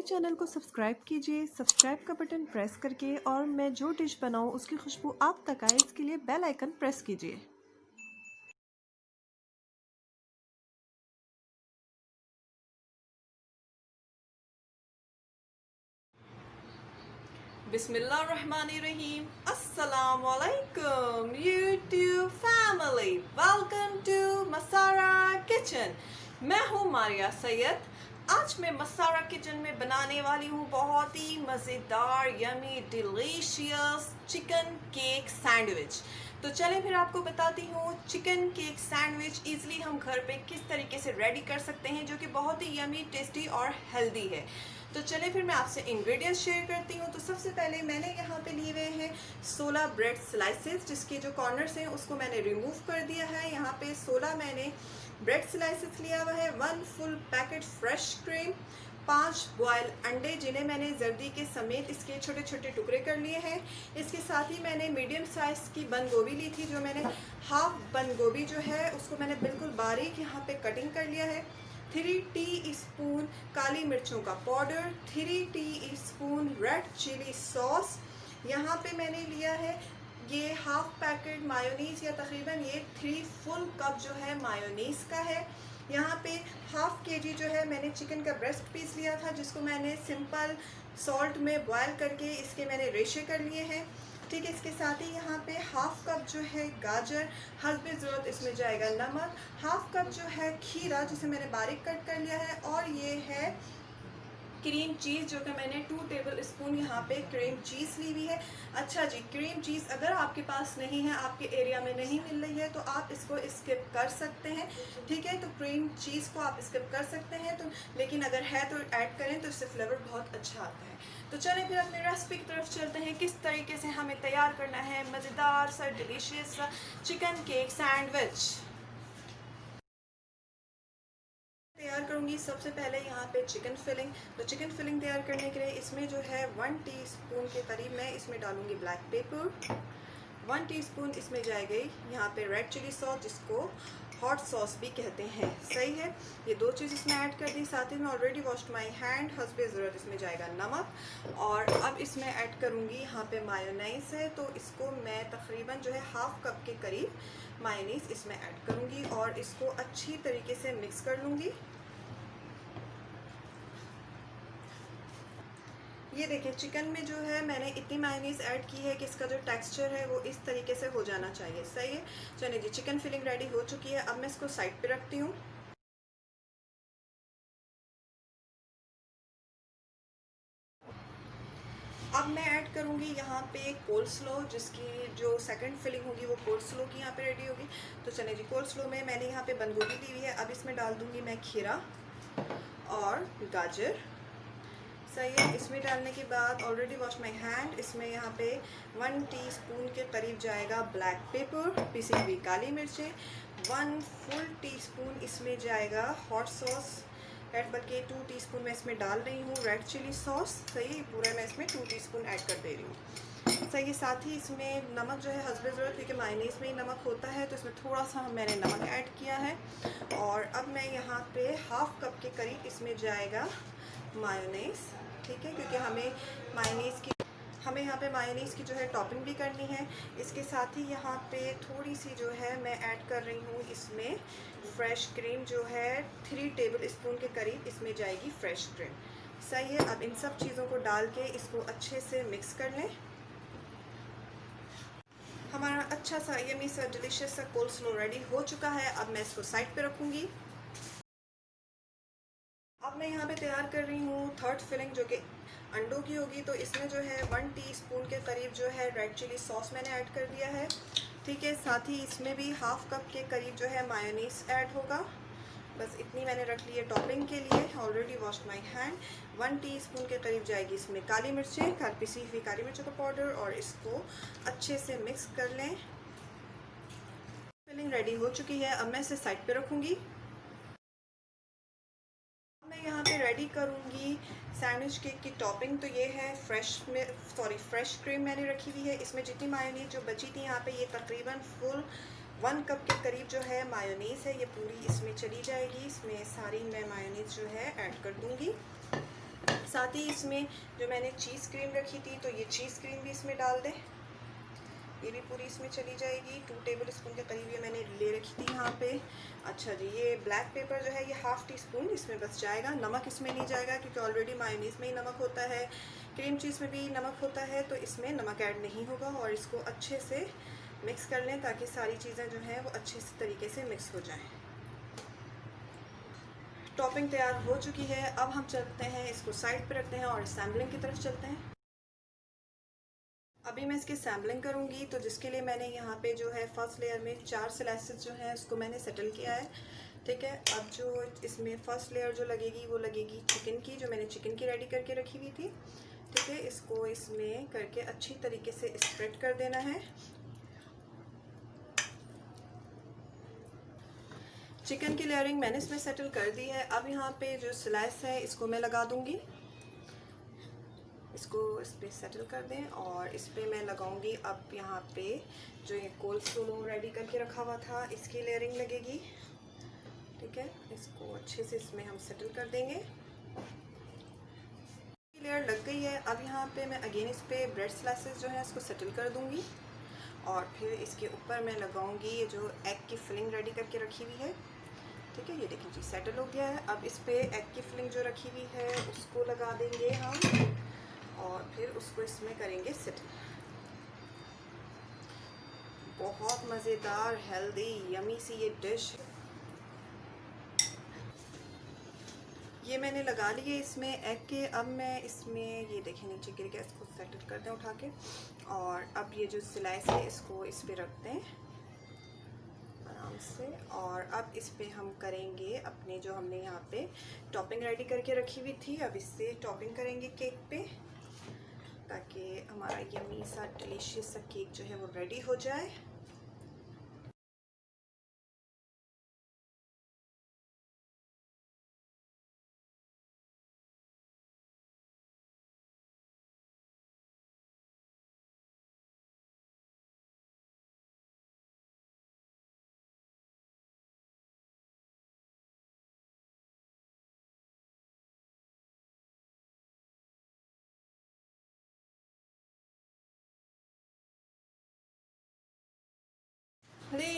मेरे चैनल को सब्सक्राइब कीजिए, सब्सक्राइब का बटन प्रेस करके, और मैं जो डिश बनाऊं उसकी खुशबू आप तक आए इसके लिए बेल आइकन प्रेस कीजिए। Bismillahirrahmanirrahim. Assalamualaikum YouTube family. Welcome to Masara Kitchen. मैं हूँ मारिया सैयद। आज मैं मसारा किचन में बनाने वाली हूँ बहुत ही मज़ेदार yummy delicious chicken cake sandwich. तो चलें फिर आपको बताती हूँ चिकन केक सैंडविच इजीली हम घर पे किस तरीके से रेडी कर सकते हैं, जो कि बहुत ही यमी, टेस्टी और हेल्दी है। तो चले फिर मैं आपसे इंग्रेडिएंट्स शेयर करती हूँ। तो सबसे पहले मैंने यहाँ पे लिए हुए हैं 16 ब्रेड स्लाइसेस, जिसके जो कॉर्नर्स हैं उसको मैंने रिमूव कर दिया है। यहाँ पे 16 मैंने ब्रेड स्लाइसेस लिया हुआ है, 1 full packet fresh cream, 5 boil अंडे जिन्हें मैंने जर्दी के समेत इसके छोटे छोटे टुकड़े कर लिए हैं। इसके साथ ही मैंने मीडियम साइज़ की बंद गोभी ली थी, जो मैंने हाफ बंद गोभी जो है उसको मैंने बिल्कुल बारीक यहाँ पे कटिंग कर लिया है। 3 टीस्पून काली मिर्चों का powder, 3 teaspoon red chilli sauce. यहाँ पे मैंने लिया है ये हाफ पैकेट मायोनीज़, या तकरीबन ये 3 फुल कप जो है मायोनीज़ का है। यहाँ पे हाफ केजी जो है मैंने चिकन का ब्रेस्ट पीस लिया था, जिसको मैंने सिंपल सॉल्ट में बॉयल करके इसके मैंने रेशे कर लिए हैं। ठीक है, इसके साथ ही यहाँ पे हाफ कप जो है गाजर, हस्बे ज़रूरत इसमें जाएगा नमक, हाफ कप जो है खीरा जिसे मैंने बारीक कट कर लिया है, और ये है क्रीम चीज़ जो कि मैंने 2 टेबल स्पून यहाँ पे क्रीम चीज़ ली हुई है। अच्छा जी, क्रीम चीज़ अगर आपके पास नहीं है, आपके एरिया में नहीं मिल रही है, तो आप इसको स्किप कर सकते हैं। ठीक है, तो क्रीम चीज़ को आप स्किप कर सकते हैं, तो लेकिन अगर है तो ऐड करें, तो इससे फ्लेवर बहुत अच्छा आता है। तो चलें फिर अपने रेसिपी की तरफ चलते हैं, किस तरीके से हमें तैयार करना है मज़ेदार सा डिलीशियस सा चिकन केक सैंडविच। तैयार करूँगी सबसे पहले यहाँ पे चिकन फिलिंग। तो चिकन फिलिंग तैयार करने के लिए इसमें जो है 1 टीस्पून के करीब मैं इसमें डालूँगी ब्लैक पेपर, 1 टीस्पून इसमें जाएगी यहाँ पे रेड चिली सॉस, जिसको हॉट सॉस भी कहते हैं। सही है, ये 2 चीज़ इसमें ऐड कर दी। साथ ही में ऑलरेडी वॉश्ड माई हैंड, हस्बे ज़रूरत इसमें जाएगा नमक, और अब इसमें ऐड करूँगी यहाँ पे मायोनीज़ है, तो इसको मैं तकरीबन जो है हाफ कप के करीब मायोनीज़ इसमें ऐड करूँगी और इसको अच्छी तरीके से मिक्स कर लूँगी। ये देखिए चिकन में जो है मैंने इतनी मायोनीज़ ऐड की है कि इसका जो टेक्सचर है वो इस तरीके से हो जाना चाहिए। सही है, चलिए जी, चिकन फिलिंग रेडी हो चुकी है। अब मैं इसको साइड पे रखती हूँ। अब मैं ऐड करूँगी यहाँ पे कोल्ड स्लो, जिसकी जो सेकंड फिलिंग होगी वो कोल्ड स्लो की यहाँ पे रेडी होगी। तो चलिए जी, कोल्ड स्लो में मैंने यहाँ पे बंद गोभी ली हुई है। अब इसमें डाल दूँगी मैं खीरा और गाजर। सही है, इसमें डालने के बाद ऑलरेडी वॉश माई हैंड, इसमें यहाँ पे 1 टीस्पून के करीब जाएगा ब्लैक पेपर, पिसी हुई काली मिर्चें, 1 फुल टीस्पून इसमें जाएगा हॉट सॉस, बल्कि 2 टीस्पून मैं इसमें डाल रही हूँ रेड चिली सॉस। सही, पूरा मैं इसमें 2 टीस्पून ऐड कर दे रही हूँ। सही है, साथ ही इसमें नमक जो है हस्बे ज़रूरत, क्योंकि मायोनीज़ में ही नमक होता है, तो इसमें थोड़ा सा मैंने नमक ऐड किया है। और अब मैं यहाँ पे हाफ कप के करीब इसमें जाएगा मायोनीज़। ठीक है, क्योंकि हमें यहाँ पे मायोनीज़ की जो है टॉपिंग भी करनी है। इसके साथ ही यहाँ पे थोड़ी सी जो है मैं ऐड कर रही हूँ इसमें फ्रेश क्रीम, जो है 3 टेबल स्पून के करीब इसमें जाएगी फ्रेश क्रीम। सही है, अब इन सब चीज़ों को डाल के इसको अच्छे से मिक्स कर लें। हमारा अच्छा सा यमी सा डिलीशियस सा कोल्ड स्लो रेडी हो चुका है। अब मैं इसको साइड पे रखूँगी। अब मैं यहाँ पे तैयार कर रही हूँ थर्ड फिलिंग, जो कि अंडों की होगी। तो इसमें जो है 1 टीस्पून के करीब जो है रेड चिली सॉस मैंने ऐड कर दिया है। ठीक है, साथ ही इसमें भी हाफ कप के करीब जो है मायोनीज़ ऐड होगा। बस इतनी मैंने रख ली है टॉपिंग के लिए। Already wash my hand. 1 teaspoon के करीब जाएगी इसमें काली मिर्चें, पिसी हुई काली मिर्चों का पाउडर, और इसको अच्छे से मिक्स कर लें। फिलिंग रेडी हो चुकी है। अब मैं इसे साइड पे रखूँगी। मैं यहाँ पे रेडी करूँगी सैंडविच केक की टॉपिंग। तो ये है फ्रेश क्रीम मैंने रखी हुई है। इसमें जितनी मायोनीज़ जो बची थी यहाँ पे, ये तकरीबन फुल 1 कप के करीब जो है मायोनीज़ है, ये पूरी इसमें चली जाएगी। इसमें सारी मैं मायोनीज़ जो है ऐड कर दूँगी। साथ ही इसमें जो मैंने चीज़ क्रीम रखी थी तो ये चीज़ क्रीम भी इसमें डाल दें, ये भी पूरी इसमें चली जाएगी। 2 टेबल स्पून के करीब ये मैंने ले रखी थी यहाँ पे। अच्छा जी, ये ब्लैक पेपर जो है ये ½ टीस्पून इसमें बस जाएगा, नमक इसमें नहीं जाएगा क्योंकि ऑलरेडी मायोनीज़ में ही नमक होता है, क्रीम चीज़ में भी नमक होता है, तो इसमें नमक ऐड नहीं होगा। और इसको अच्छे से मिक्स कर लें ताकि सारी चीज़ें जो हैं वो अच्छे से तरीके से मिक्स हो जाएँ। टॉपिंग तैयार हो चुकी है, अब हम चलते हैं इसको साइड पे रखते हैं और सैम्पलिंग की तरफ चलते हैं। अभी मैं इसकी सैम्पलिंग करूंगी, तो जिसके लिए मैंने यहाँ पे जो है फर्स्ट लेयर में 4 स्लाइसेस जो हैं उसको मैंने सेटल किया है। ठीक है, अब जो इसमें फर्स्ट लेयर जो लगेगी वो लगेगी चिकन की, जो मैंने चिकन की रेडी करके रखी हुई थी। ठीक है, इसको इसमें करके अच्छी तरीके से स्प्रेड कर देना है। चिकन की लेयरिंग मैंने इसमें सेटल कर दी है। अब यहाँ पे जो स्लाइस है इसको मैं लगा दूंगी, इसको इस पर सेटल कर दें और इस पर मैं लगाऊंगी अब यहाँ पे जो ये कोल्ड रेडी करके रखा हुआ था इसकी लेयरिंग लगेगी। ठीक है, इसको अच्छे से इसमें हम सेटल कर देंगे। लेयर लग गई है। अब यहाँ पे मैं अगेन इस पर ब्रेड स्लाइसेस जो है इसको सेटल कर दूंगी और फिर इसके ऊपर मैं लगाऊंगी ये जो एग की फिलिंग रेडी करके रखी हुई है। ठीक है, ये देखिए जी सेटल हो गया है। अब इस पर एग की फिलिंग जो रखी हुई है उसको लगा देंगे हम और फिर उसको इसमें करेंगे सेटल। बहुत मज़ेदार, हेल्दी, यमी सी ये डिश। ये मैंने लगा लिए इसमें एग के। अब मैं इसमें ये देखें नीचे गिर गया, इसको सेटल कर दें उठा के। और अब ये जो स्लाइस है इसको इस पे रखते हैं आराम से। और अब इस पे हम करेंगे अपने जो हमने यहाँ पे टॉपिंग रेडी करके रखी हुई थी, अब इससे टॉपिंग करेंगे केक पे ताकि हमारा यम्मी सा डिलीशियस सा केक जो है वो रेडी हो जाए।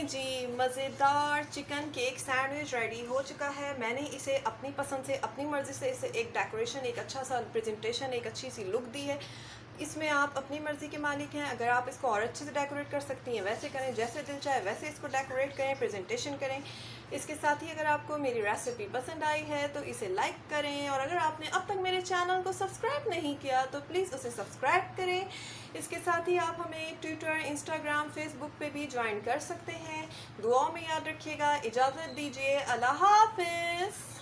जी, मज़ेदार चिकन केक सैंडविच रेडी हो चुका है। मैंने इसे अपनी पसंद से, अपनी मर्ज़ी से इसे एक डेकोरेशन, एक अच्छा सा प्रेजेंटेशन, एक अच्छी सी लुक दी है। इसमें आप अपनी मर्ज़ी के मालिक हैं। अगर आप इसको और अच्छे से डेकोरेट कर सकती हैं वैसे करें, जैसे दिल चाहे वैसे इसको डेकोरेट करें, प्रेजेंटेशन करें। इसके साथ ही अगर आपको मेरी रेसिपी पसंद आई है तो इसे लाइक करें, और अगर आपने अब तक मेरे चैनल को सब्सक्राइब नहीं किया तो प्लीज़ उसे सब्सक्राइब करें। इसके साथ ही आप हमें ट्विटर, इंस्टाग्राम, फेसबुक पे भी ज्वाइन कर सकते हैं। दुआओं में याद रखिएगा। इजाज़त दीजिए। अल्लाह हाफ़िज़।